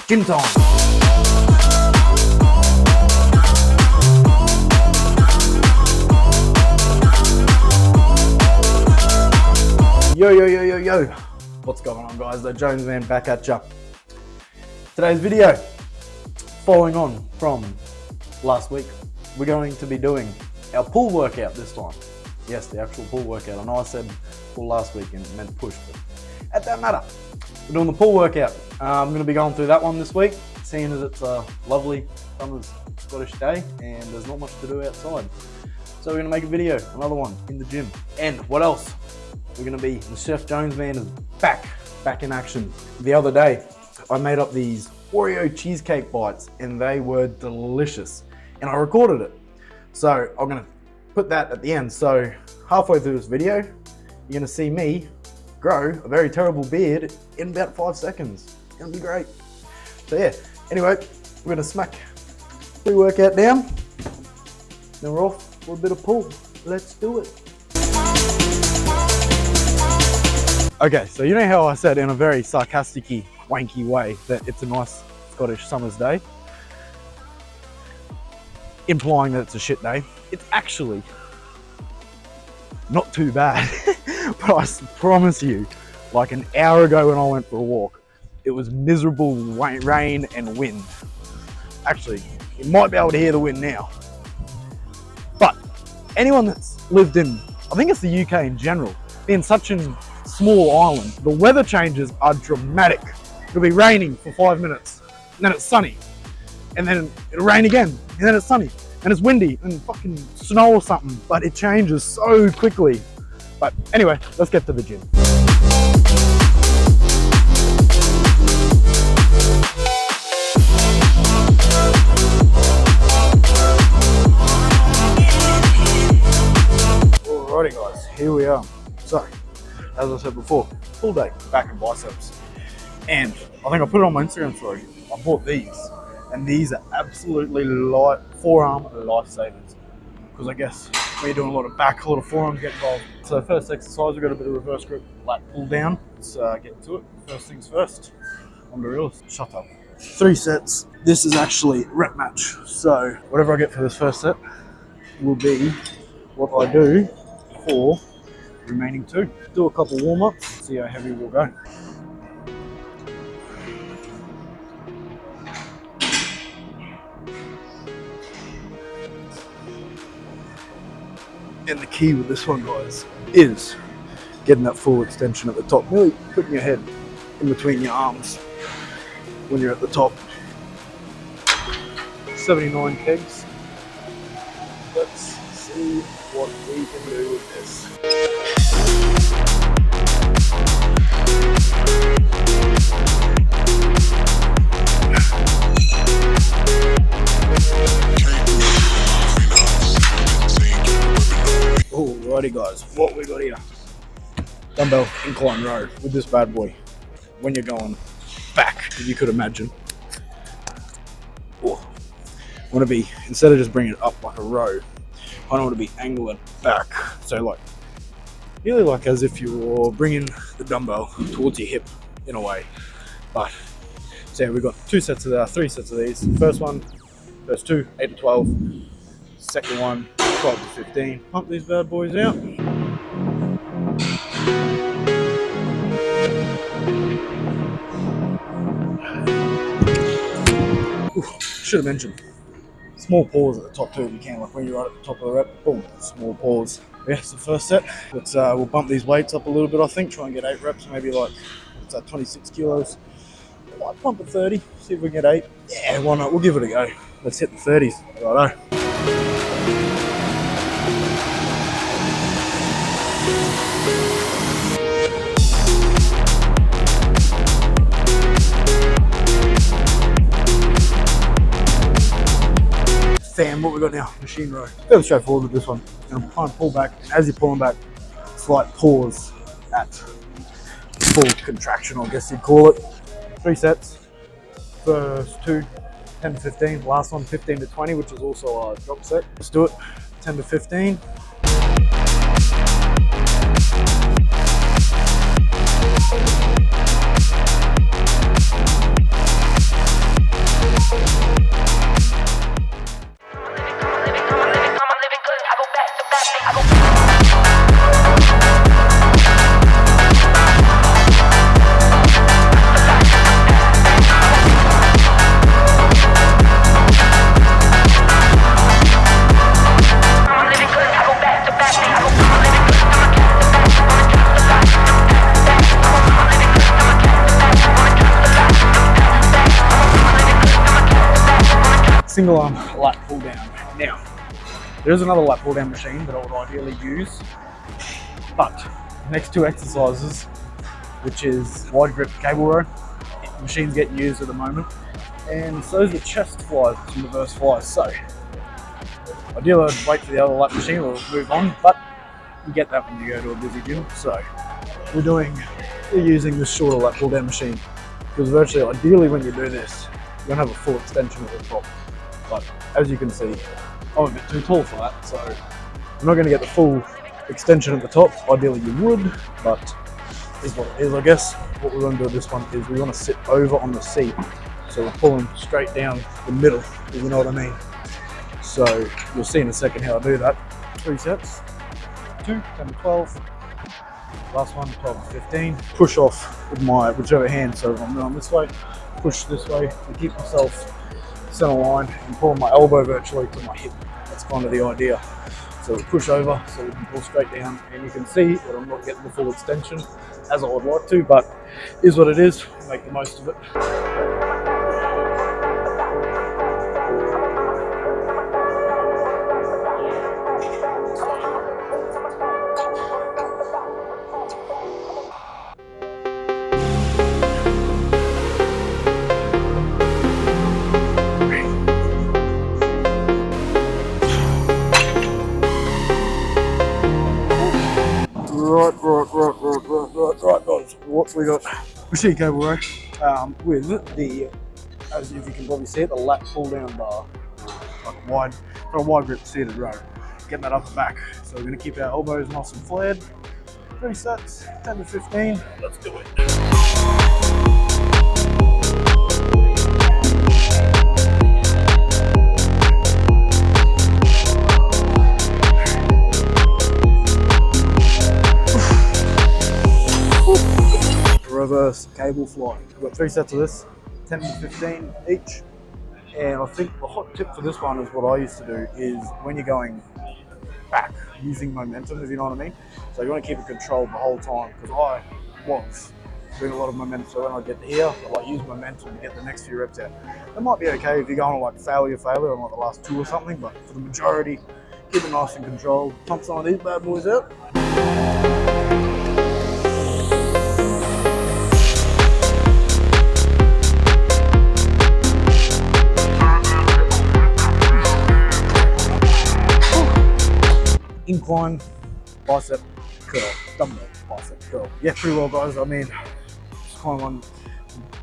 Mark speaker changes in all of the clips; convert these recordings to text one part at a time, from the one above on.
Speaker 1: Gym time. Yo. What's going on, guys? The Jones Man back at ya. Today's video, following on from last week, we're going to be doing our pull workout this time. Yes, the actual pull workout. I know I said pull last week and meant push, but it don't matter. We're doing the pull workout. I'm going to be going through that one this week, seeing as it's a lovely summer's Scottish day and there's not much to do outside. So we're going to make a video, another one in the gym. And what else? We're going to be, the Chef Jones Man is back in action. The other day, I made up these Oreo Cheesecake Bites and they were delicious. And I recorded it. So I'm going to put that at the end. So halfway through this video, you're going to see me grow a very terrible beard in about 5 seconds. It's going to be great. So yeah, anyway, we're going to smack pre-workout down. Then we're off for a bit of pull. Let's do it. Okay, so you know how I said in a very sarcastic-y, wanky way that it's a nice Scottish summer's day? Implying that it's a shit day. It's actually not too bad. But I promise you, like an hour ago when I went for a walk, it was miserable rain and wind. Actually, you might be able to hear the wind now. But anyone that's lived in, I think it's the UK in general, being such a small island, the weather changes are dramatic. It'll be raining for 5 minutes, and then it's sunny, and then it'll rain again, and then it's sunny, and it's windy, and fucking snow or something, but it changes so quickly. But anyway, let's get to the gym. Alrighty guys, here we are. So, as I said before, full day, back and biceps. And I think I put it on my Instagram story. I bought these, and these are absolutely light forearm lifesavers. Because I guess when you're doing a lot of back, a lot of forearms get involved. So first exercise, we've got a bit of reverse grip, lat pull down. Let's get into it. First things first, on the reels. Shut up. 3 sets. This is actually rep match. So whatever I get for this first set will be what I do for the remaining 2. Do a couple warm-ups, see how heavy we'll go. And the key with this one, guys, is getting that full extension at the top. Really putting your head in between your arms when you're at the top. 79 kegs. Let's see what we can do with this. Alrighty guys, what we got here, dumbbell incline row with this bad boy. When you're going back, if you could imagine. Oh, I want to be, instead of just bringing it up like a row, I don't want to be angling back. So like, really like as if you're bringing the dumbbell towards your hip in a way. But, so yeah, we've got 2 sets of that, 3 sets of these. First 2, 8 to 12. Second one, 12 to 15. Pump these bad boys out. Should have mentioned, small pause at the top too if you can, like when you're right at the top of the rep, boom, small pause. Yeah, it's the first set. Let's, we'll bump these weights up a little bit, I think, try and get 8 reps, maybe like, what's that, 26 kilos. I might pump at 30, see if we can get 8. Yeah, why not, we'll give it a go. Let's hit the 30s, righto. Fam, what we got now? Machine row. Fairly straightforward with this one. You're gonna try and pull back. As you're pulling back, slight pause at full contraction, I guess you'd call it. 3 sets. First 2, 10 to 15. Last one, 15 to 20, which is also a drop set. Let's do it. 10 to 15. single arm lat pull down. Now, there's another lat pull down machine that I would ideally use, but next two exercises, which is wide grip cable row, machines getting used at the moment, and so is the chest flies, some reverse flies. So ideally I'd wait for the other lat machine or move on, but you get that when you go to a busy gym. So we're using this shorter lat pull down machine, because virtually ideally when you do this, you're gonna have a full extension at the top. But as you can see, I'm a bit too tall for that, so I'm not gonna get the full extension at the top. Ideally you would, but is what it is, I guess. What we're gonna do with this one is we wanna sit over on the seat. So we're pulling straight down the middle, if you know what I mean. So you'll see in a second how I do that. 3 sets, 2, 10 to 12. Last one, 12 to 15. Push off with my whichever hand, so if I'm going this way, push this way, and keep myself center line and pull my elbow virtually to my hip. That's kind of the idea. So we push over so we can pull straight down, and you can see that I'm not getting the full extension as I would like to, but is what it is. Make the most of it. Right, guys, what we got? Machine cable row with the, as if you can probably see it, the lat pull down bar, like a wide grip seated row. Getting that up and back. So we're going to keep our elbows nice and flared. 3 sets, 10 to 15. Let's do it. Reverse cable fly. We've got 3 sets of this, 10 to 15 each. And I think the hot tip for this one is what I used to do is when you're going back, using momentum, if you know what I mean. So you want to keep it controlled the whole time, because I was doing a lot of momentum. So when I get here, I like use momentum to get the next few reps out. That might be okay if you're going like failure on like the last 2 or something, but for the majority, keep it nice and controlled. Pump some of these bad boys out. Incline bicep curl, dumbbell bicep curl. Yeah, pretty well, guys. I mean, it's kind of one.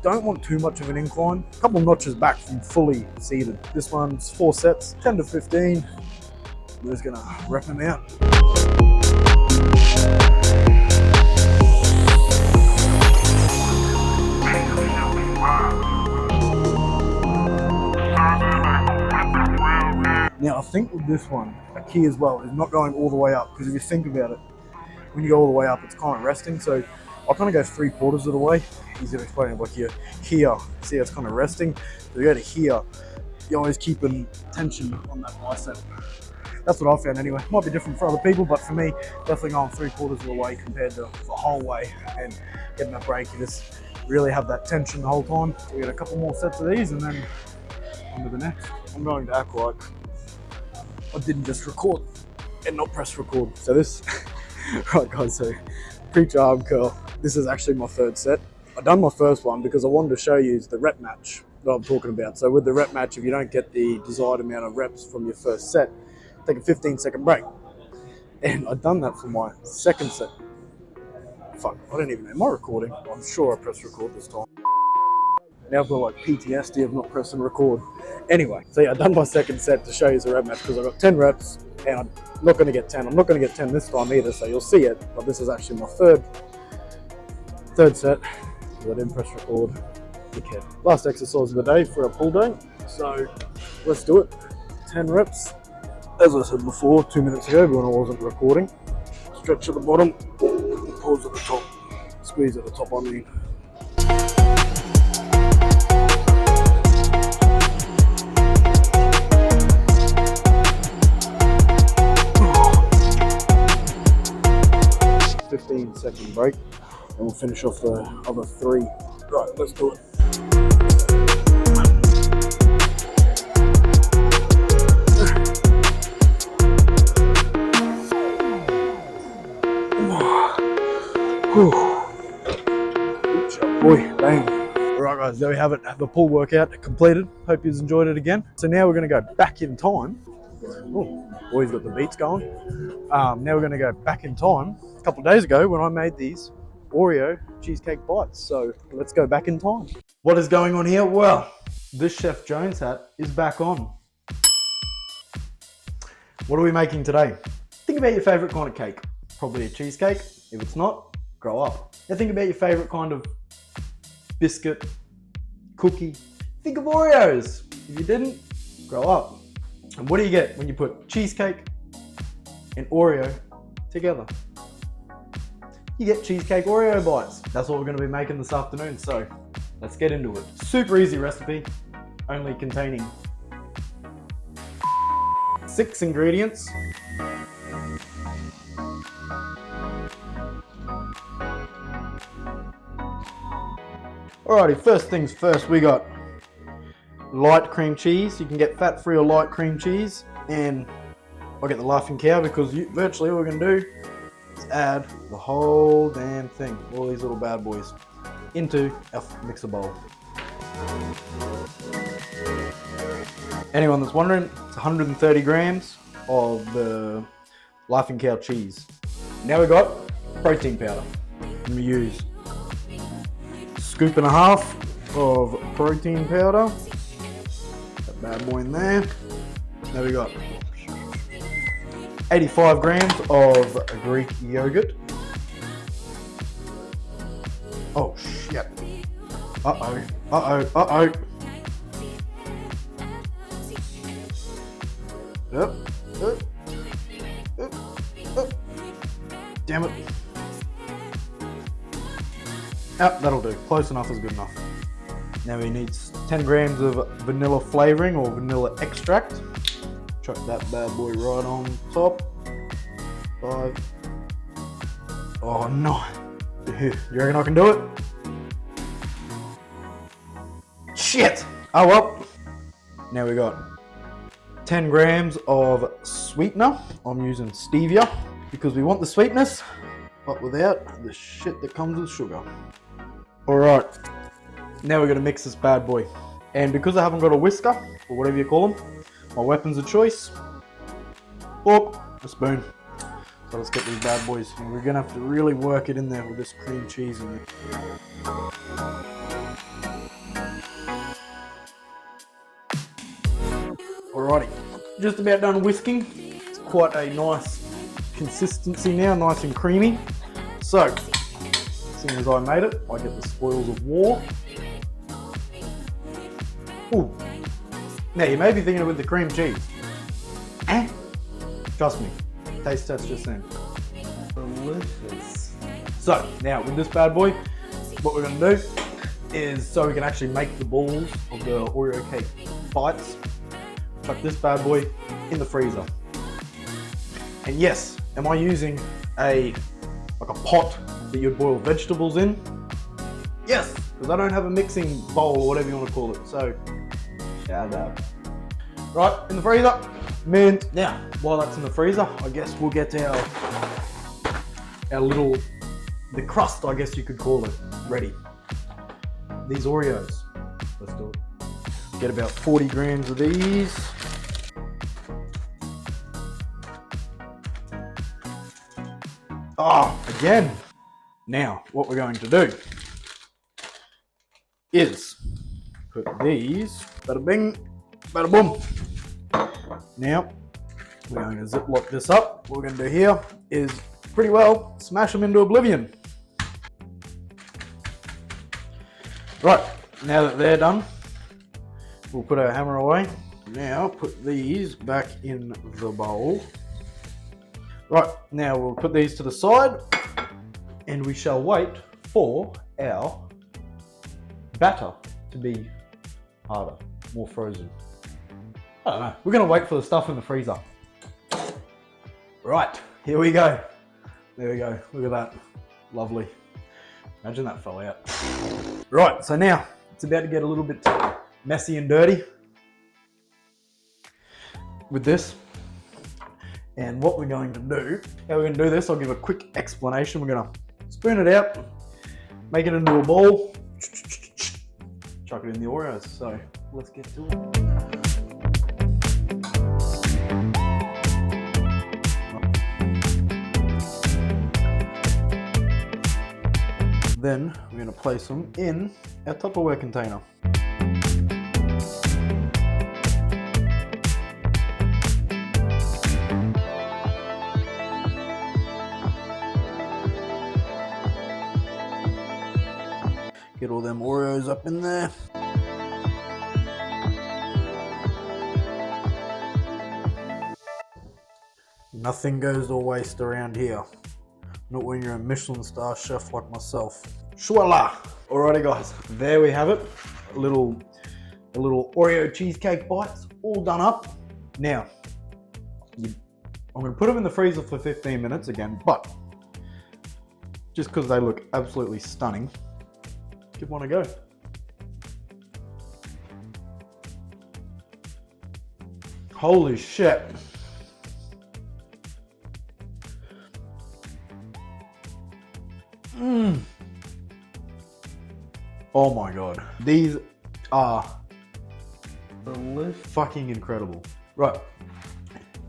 Speaker 1: Don't want too much of an incline. A couple notches back from fully seated. This one's 4 sets, 10 to 15. We're just gonna rep them out. Now I think with this one, a key as well is not going all the way up, because if you think about it, when you go all the way up, it's kind of resting. So I'll kind of go 3/4 of the way. Easy to explain it, like here, see it's kind of resting. So you go to here, you're always keeping tension on that bicep. That's what I found anyway. Might be different for other people, but for me, definitely going 3/4 of the way compared to the whole way and getting that break. You just really have that tension the whole time. So we got a couple more sets of these and then on to the next. I'm going to act like I didn't just record and not press record. So this, right guys, so preacher arm curl. This is actually my 3rd set. I done my first one because I wanted to show you the rep match that I'm talking about. So with the rep match, if you don't get the desired amount of reps from your first set, take a 15-second break. And I've done that for my 2nd set. Fuck, I don't even know. Am I recording? I'm sure I pressed record this time. Now I've got like PTSD of not pressing record. Anyway, so yeah, I've done my 2nd set to show you the rep match because I got 10 reps and I'm not going to get 10. I'm not going to get 10 this time either, so you'll see it. But this is actually my third set. I didn't press record. Okay. Last exercise of the day for a pull day. So let's do it. 10 reps. As I said before, 2 minutes ago when I wasn't recording. Stretch at the bottom, pause at the top, squeeze at the top, I mean. Second break, and we'll finish off the other 3. Right, let's do it. Oops, oh boy, bang. Alright guys, there we have it. The pull workout completed. Hope you enjoyed it again. So now we're going to go back in time. Oh, boy's got the beats going. Now we're going to go back in time a couple of days ago when I made these Oreo cheesecake bites. So let's go back in time. What is going on here? Well, this Chef Jones hat is back on. What are we making today? Think about your favorite kind of cake. Probably a cheesecake. If it's not, grow up. Now think about your favorite kind of biscuit, cookie. Think of Oreos. If you didn't, grow up. And what do you get when you put cheesecake and Oreo together? You get cheesecake Oreo bites. That's what we're going to be making this afternoon, so let's get into it. Super easy recipe, only containing 6 ingredients. Alrighty, first things first, we got light cream cheese. You can get fat-free or light cream cheese, and I'll get the Laughing Cow because virtually all we're going to do is add the whole damn thing, all these little bad boys, into our mixer bowl. Anyone that's wondering, it's 130 grams of the Laughing Cow cheese. Now we've got protein powder. And we use a scoop and a half of protein powder. That bad boy in there. Now we got 85 grams of Greek yogurt. Oh shit. Uh-oh, uh-oh, uh-oh. Up. Damn it. Oh, that'll do. Close enough is good enough. Now we need 10 grams of vanilla flavoring or vanilla extract. Chuck that bad boy right on top. 5. Oh no. You reckon I can do it? Shit! Oh well. Now we got 10 grams of sweetener. I'm using stevia because we want the sweetness, but without the shit that comes with sugar. Alright, now we're going to mix this bad boy. And because I haven't got a whisker, or whatever you call them, my weapons of choice, fork, a spoon. So let's get these bad boys. And we're going to have to really work it in there with this cream cheese in it. Alrighty, just about done whisking. It's quite a nice consistency now, nice and creamy. So, as soon as I made it, I get the spoils of war. Ooh. Now you may be thinking with the cream cheese. Trust me, taste test just then. Delicious. So, now with this bad boy, what we're going to do is, so we can actually make the balls of the Oreo cake bites, chuck this bad boy in the freezer. And yes, am I using like a pot that you'd boil vegetables in? Yes, because I don't have a mixing bowl or whatever you want to call it, so shout out. Right, in the freezer, mint. Now, while that's in the freezer, I guess we'll get our little, the crust, I guess you could call it, ready. These Oreos, let's do it. Get about 40 grams of these. Oh, again. Now, what we're going to do is put these, bada bing, bada boom. Now, we're going to ziplock this up. What we're going to do here is pretty well smash them into oblivion. Right, now that they're done, we'll put our hammer away. Now, put these back in the bowl. Right, now we'll put these to the side and we shall wait for our batter to be harder, more frozen. I don't know, we're gonna wait for the stuff in the freezer. Right, here we go. There we go, look at that, lovely. Imagine that fell out. Right, so now it's about to get a little bit messy and dirty with this. And what we're going to do, how we're going to do this, I'll give a quick explanation. We're going to spoon it out, make it into a ball, chuck it in the Oreos. So let's get to it. Then we're going to place them in our Tupperware container. Get all them Oreos up in there. Nothing goes to waste around here. Not when you're a Michelin star chef like myself. Voila! Alrighty guys, there we have it. A little Oreo cheesecake bites, all done up. Now, I'm gonna put them in the freezer for 15 minutes again, but just because they look absolutely stunning, give one a go. Holy shit. Oh my god. These are fucking incredible. Right.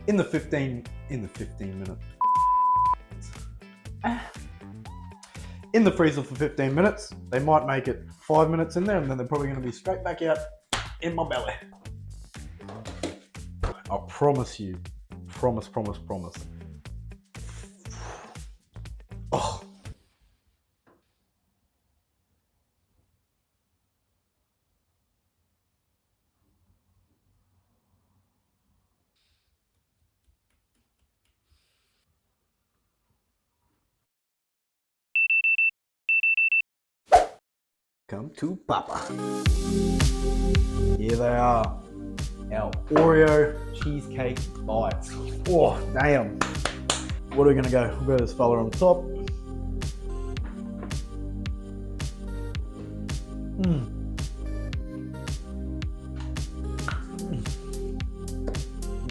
Speaker 1: In the 15 minutes. In the freezer for 15 minutes. They might make it 5 minutes in there and then they're probably going to be straight back out in my belly. I promise you. Promise. Oh. Come to Papa. Here they are, our Oreo cheesecake bites. Oh, damn. What are we gonna go? We'll go this fella on top.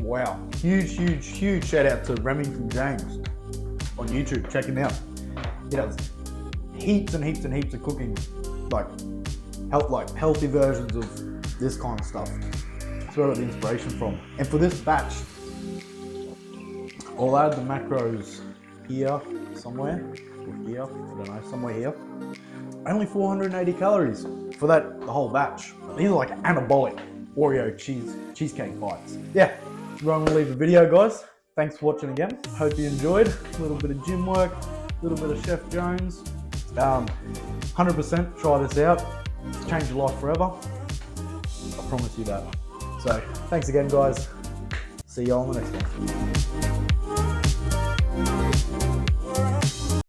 Speaker 1: Wow, huge shout out to Remington James on YouTube. Check him out. He does heaps and heaps of cooking, like healthy versions of this kind of stuff. That's where I got the inspiration from. And for this batch, I'll add the macros here somewhere, or here, I don't know, somewhere here. Only 480 calories for the whole batch. These are like anabolic Oreo cheesecake bites. Yeah, I'm gonna leave the video, guys. Thanks for watching again. Hope you enjoyed. A little bit of gym work, a little bit of Chef Jones. 100% try this out. It's changed your life forever. I promise you that. So thanks again, guys. See you all on the next one.